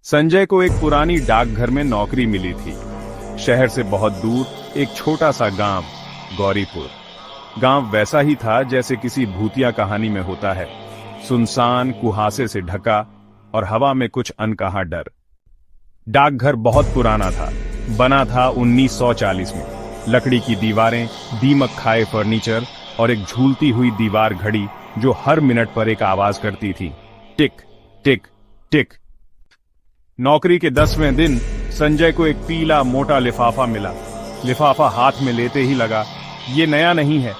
संजय को एक पुरानी डाकघर में नौकरी मिली थी। शहर से बहुत दूर एक छोटा सा गांव, गौरीपुर। गांव वैसा ही था जैसे किसी भूतिया कहानी में होता है, सुनसान, कुहासे से ढका और हवा में कुछ अनकहा डर। डाकघर बहुत पुराना था, बना था 1940 में। लकड़ी की दीवारें, दीमक खाए फर्नीचर और एक झूलती हुई दीवार घड़ी जो हर मिनट पर एक आवाज करती थी, टिक टिक टिक। नौकरी के 10वें दिन संजय को एक पीला मोटा लिफाफा मिला। लिफाफा हाथ में लेते ही लगा, ये नया नहीं है,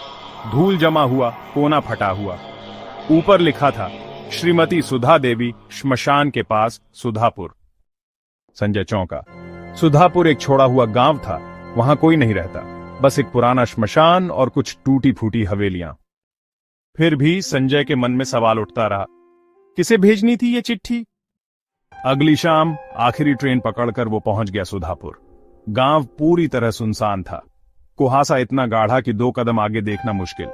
धूल जमा हुआ, कोना फटा हुआ। ऊपर लिखा था, श्रीमती सुधा देवी, श्मशान के पास, सुधापुर। संजय चौंका। सुधापुर एक छोड़ा हुआ गांव था, वहां कोई नहीं रहता, बस एक पुराना श्मशान और कुछ टूटी फूटी हवेलियां। फिर भी संजय के मन में सवाल उठता रहा, किसे भेजनी थी ये चिट्ठी? अगली शाम आखिरी ट्रेन पकड़कर वो पहुंच गया सुधापुर। गांव पूरी तरह सुनसान था। कुहासा इतना गाढ़ा कि 2 कदम आगे देखना मुश्किल।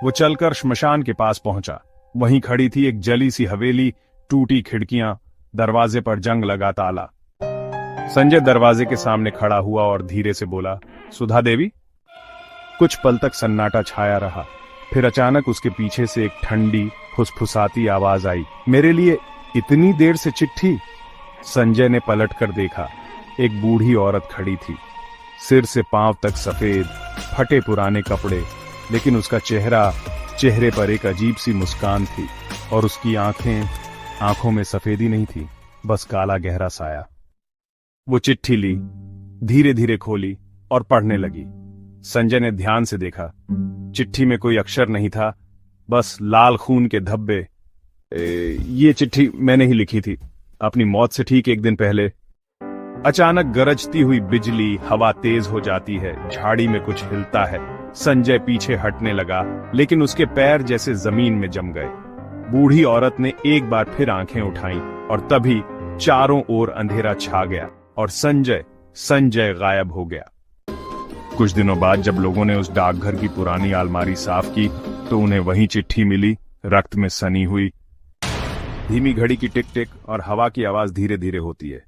वो चलकर श्मशान के पास पहुंचा। वहीं खड़ी थी एक जली सी हवेली, टूटी खिड़कियां, दरवाजे पर जंग लगा ताला। संजय दरवाजे के सामने खड़ा हुआ और धीरे से बोला, सुधा देवी? कुछ पल तक सन्नाटा छाया रहा। फिर अचानक उसके पीछे से एक ठंडी, फुसफुसाती आवाज आई, मेरे लिए इतनी देर से चिट्ठी? संजय ने पलटकर देखा। एक बूढ़ी औरत खड़ी थी, सिर से पांव तक सफेद, फटे पुराने कपड़े, लेकिन उसका चेहरे पर एक अजीब सी मुस्कान थी और उसकी आंखों में सफेदी नहीं थी, बस काला गहरा साया। वो चिट्ठी ली, धीरे धीरे खोली और पढ़ने लगी। संजय ने ध्यान से देखा। चिट्ठी में कोई अक्षर नहीं था, बस लाल खून के धब्बे। ये चिट्ठी मैंने ही लिखी थी, अपनी मौत से ठीक 1 दिन पहले। अचानक गरजती हुई बिजली, हवा तेज हो जाती है, झाड़ी में कुछ हिलता है। संजय पीछे हटने लगा, लेकिन उसके पैर जैसे जमीन में जम गए। बूढ़ी औरत ने एक बार फिर आंखें उठाईं और तभी चारों ओर अंधेरा छा गया और संजय गायब हो गया। कुछ दिनों बाद जब लोगों ने उस डाकघर की पुरानी अलमारी साफ की तो उन्हें वही चिट्ठी मिली, रक्त में सनी हुई। धीमी घड़ी की टिक टिक और हवा की आवाज धीरे धीरे होती है।